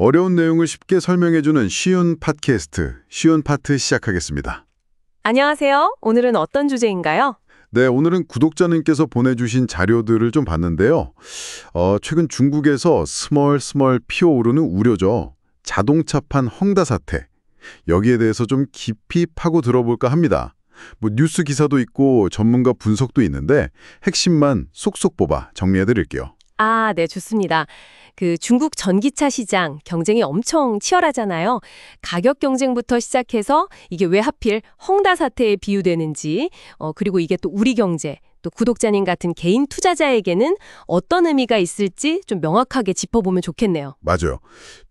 어려운 내용을 쉽게 설명해주는 쉬운 팟캐스트, 쉬운 파트 시작하겠습니다. 안녕하세요. 오늘은 어떤 주제인가요? 네, 오늘은 구독자님께서 보내주신 자료들을 좀 봤는데요. 최근 중국에서 스멀스멀 피어오르는 우려죠. 자동차판 헝다 사태. 여기에 대해서 좀 깊이 파고 들어볼까 합니다. 뉴스 기사도 있고 전문가 분석도 있는데 핵심만 쏙쏙 뽑아 정리해드릴게요. 네, 좋습니다. 중국 전기차 시장 경쟁이 엄청 치열하잖아요. 가격 경쟁부터 시작해서 이게 왜 하필 헝다 사태에 비유되는지, 그리고 이게 또 우리 경제, 또 구독자님 같은 개인 투자자에게는 어떤 의미가 있을지 좀 명확하게 짚어보면 좋겠네요. 맞아요.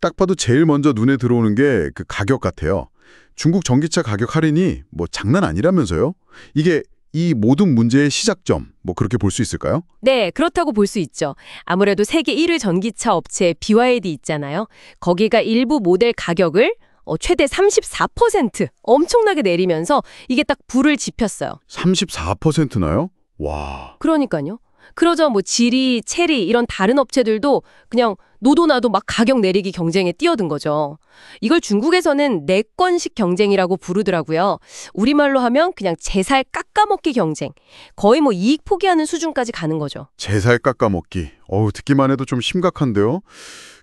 딱 봐도 제일 먼저 눈에 들어오는 게 그 가격 같아요. 중국 전기차 가격 할인이 장난 아니라면서요? 이게 이 모든 문제의 시작점, 그렇게 볼 수 있을까요? 네, 그렇다고 볼 수 있죠. 아무래도 세계 1위 전기차 업체 BYD 있잖아요. 거기가 일부 모델 가격을 최대 34% 엄청나게 내리면서 이게 딱 불을 지폈어요. 34%나요? 와. 그러니까요. 그러자 지리, 체리 이런 다른 업체들도 그냥 너도 나도 막 가격 내리기 경쟁에 뛰어든 거죠. 이걸 중국에서는 내권식 경쟁이라고 부르더라고요. 우리말로 하면 그냥 제살 깎아먹기 경쟁. 거의 이익 포기하는 수준까지 가는 거죠. 제살 깎아먹기. 듣기만 해도 좀 심각한데요?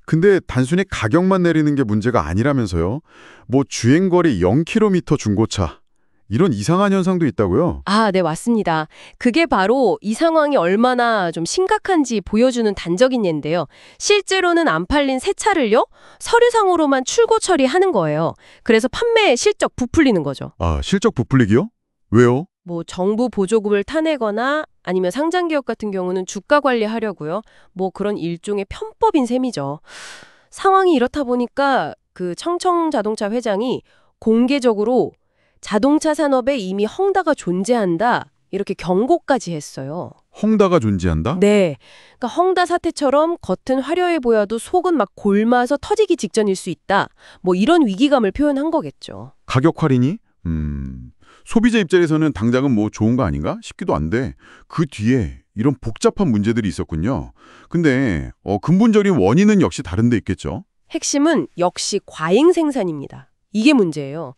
근데 단순히 가격만 내리는 게 문제가 아니라면서요? 주행거리 0km 중고차. 이런 이상한 현상도 있다고요? 네, 맞습니다. 그게 바로 이 상황이 얼마나 좀 심각한지 보여주는 단적인 예인데요. 실제로는 안 팔린 새 차를요, 서류상으로만 출고 처리하는 거예요. 그래서 판매 실적 부풀리는 거죠. 실적 부풀리기요? 왜요? 정부 보조금을 타내거나 아니면 상장기업 같은 경우는 주가 관리하려고요. 그런 일종의 편법인 셈이죠. 상황이 이렇다 보니까 청청자동차 회장이 공개적으로 자동차 산업에 이미 헝다가 존재한다, 이렇게 경고까지 했어요. 헝다가 존재한다? 네. 그러니까 헝다 사태처럼 겉은 화려해 보여도 속은 막 골마서 터지기 직전일 수 있다. 이런 위기감을 표현한 거겠죠. 가격 할인이? 소비자 입장에서는 당장은 좋은 거 아닌가 싶기도 한데 그 뒤에 이런 복잡한 문제들이 있었군요. 근데 근본적인 원인은 역시 다른 데 있겠죠? 핵심은 역시 과잉 생산입니다. 이게 문제예요.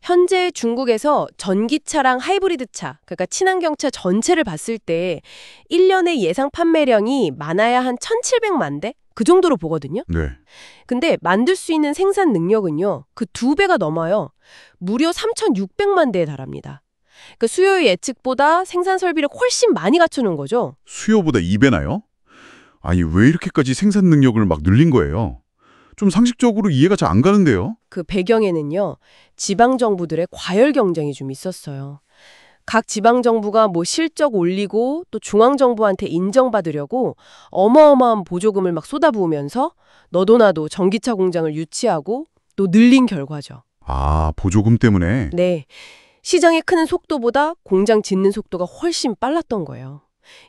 현재 중국에서 전기차랑 하이브리드차, 그러니까 친환경차 전체를 봤을 때 1년의 예상 판매량이 많아야 한 1,700만 대? 그 정도로 보거든요. 네. 근데 만들 수 있는 생산 능력은요, 그 2배가 넘어요. 무려 3,600만 대에 달합니다. 그 수요의 예측보다 생산 설비를 훨씬 많이 갖춰놓은 거죠. 수요보다 2배나요? 아니, 왜 이렇게까지 생산 능력을 막 늘린 거예요? 좀 상식적으로 이해가 잘 안 가는데요? 그 배경에는요, 지방정부들의 과열 경쟁이 좀 있었어요. 각 지방정부가 실적 올리고 또 중앙정부한테 인정받으려고 어마어마한 보조금을 막 쏟아부으면서 너도 나도 전기차 공장을 유치하고 또 늘린 결과죠. 보조금 때문에? 네. 시장이 크는 속도보다 공장 짓는 속도가 훨씬 빨랐던 거예요.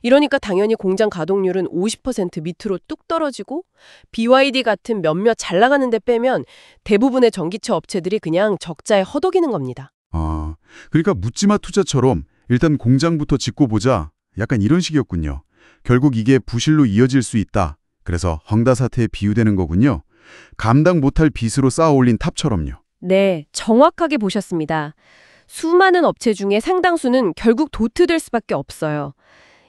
이러니까 당연히 공장 가동률은 50% 밑으로 뚝 떨어지고 BYD 같은 몇몇 잘 나가는 데 빼면 대부분의 전기차 업체들이 그냥 적자에 허덕이는 겁니다. 그러니까 묻지마 투자처럼 일단 공장부터 짓고 보자. 약간 이런 식이었군요. 결국 이게 부실로 이어질 수 있다. 그래서 헝다 사태에 비유되는 거군요. 감당 못할 빚으로 쌓아올린 탑처럼요. 네, 정확하게 보셨습니다. 수많은 업체 중에 상당수는 결국 도태될 수밖에 없어요.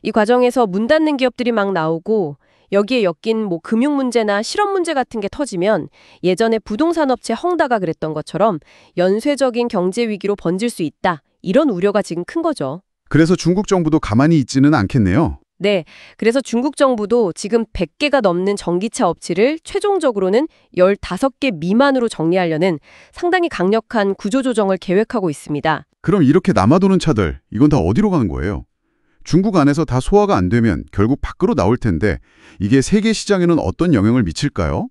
이 과정에서 문 닫는 기업들이 막 나오고 여기에 엮인 금융 문제나 실업 문제 같은 게 터지면 예전에 부동산 업체 헝다가 그랬던 것처럼 연쇄적인 경제 위기로 번질 수 있다. 이런 우려가 지금 큰 거죠. 그래서 중국 정부도 가만히 있지는 않겠네요. 네, 그래서 중국 정부도 지금 100개가 넘는 전기차 업체를 최종적으로는 15개 미만으로 정리하려는 상당히 강력한 구조조정을 계획하고 있습니다. 그럼 이렇게 남아도는 차들, 이건 다 어디로 가는 거예요? 중국 안에서 다 소화가 안 되면 결국 밖으로 나올 텐데 이게 세계 시장에는 어떤 영향을 미칠까요?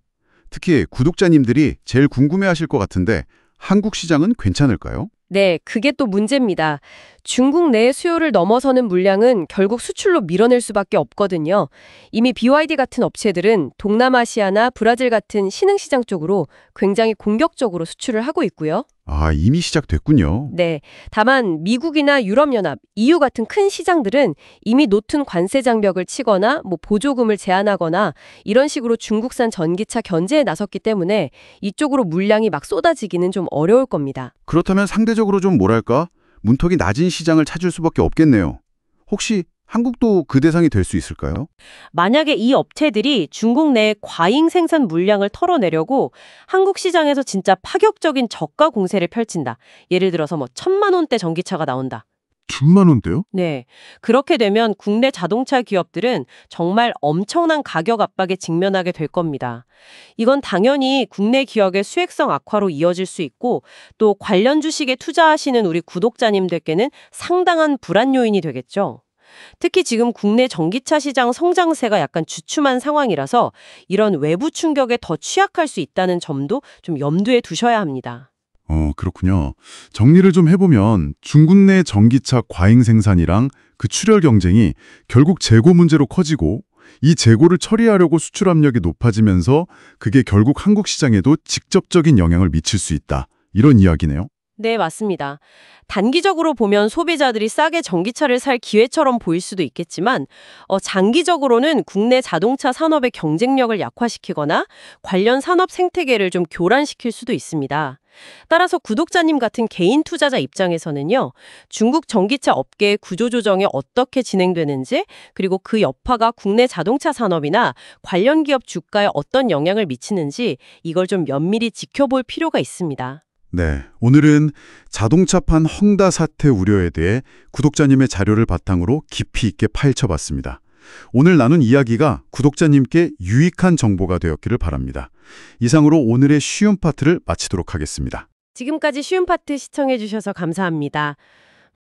특히 구독자님들이 제일 궁금해하실 것 같은데 한국 시장은 괜찮을까요? 네, 그게 또 문제입니다. 중국 내 수요를 넘어서는 물량은 결국 수출로 밀어낼 수밖에 없거든요. 이미 BYD 같은 업체들은 동남아시아나 브라질 같은 신흥시장 쪽으로 굉장히 공격적으로 수출을 하고 있고요. 아, 이미 시작됐군요. 네. 다만 미국이나 유럽연합, EU 같은 큰 시장들은 이미 노튼 관세 장벽을 치거나 보조금을 제한하거나 이런 식으로 중국산 전기차 견제에 나섰기 때문에 이쪽으로 물량이 막 쏟아지기는 좀 어려울 겁니다. 그렇다면 상대적으로 좀 뭐랄까? 문턱이 낮은 시장을 찾을 수밖에 없겠네요. 혹시 한국도 그 대상이 될 수 있을까요? 만약에 이 업체들이 중국 내 과잉 생산 물량을 털어내려고 한국 시장에서 진짜 파격적인 저가 공세를 펼친다. 예를 들어서 1,000만 원대 전기차가 나온다. 10만 원대요? 네. 그렇게 되면 국내 자동차 기업들은 정말 엄청난 가격 압박에 직면하게 될 겁니다. 이건 당연히 국내 기업의 수익성 악화로 이어질 수 있고 또 관련 주식에 투자하시는 우리 구독자님들께는 상당한 불안 요인이 되겠죠. 특히 지금 국내 전기차 시장 성장세가 약간 주춤한 상황이라서 이런 외부 충격에 더 취약할 수 있다는 점도 좀 염두에 두셔야 합니다. 그렇군요. 정리를 좀 해보면 중국 내 전기차 과잉 생산이랑 그 출혈 경쟁이 결국 재고 문제로 커지고 이 재고를 처리하려고 수출 압력이 높아지면서 그게 결국 한국 시장에도 직접적인 영향을 미칠 수 있다. 이런 이야기네요. 네, 맞습니다. 단기적으로 보면 소비자들이 싸게 전기차를 살 기회처럼 보일 수도 있겠지만 장기적으로는 국내 자동차 산업의 경쟁력을 약화시키거나 관련 산업 생태계를 좀 교란시킬 수도 있습니다. 따라서 구독자님 같은 개인 투자자 입장에서는요, 중국 전기차 업계의 구조조정이 어떻게 진행되는지, 그리고 그 여파가 국내 자동차 산업이나 관련 기업 주가에 어떤 영향을 미치는지 이걸 좀 면밀히 지켜볼 필요가 있습니다. 네, 오늘은 자동차판 헝다 사태 우려에 대해 구독자님의 자료를 바탕으로 깊이 있게 파헤쳐봤습니다. 오늘 나눈 이야기가 구독자님께 유익한 정보가 되었기를 바랍니다. 이상으로 오늘의 쉬운 파트를 마치도록 하겠습니다. 지금까지 쉬운 파트 시청해 주셔서 감사합니다.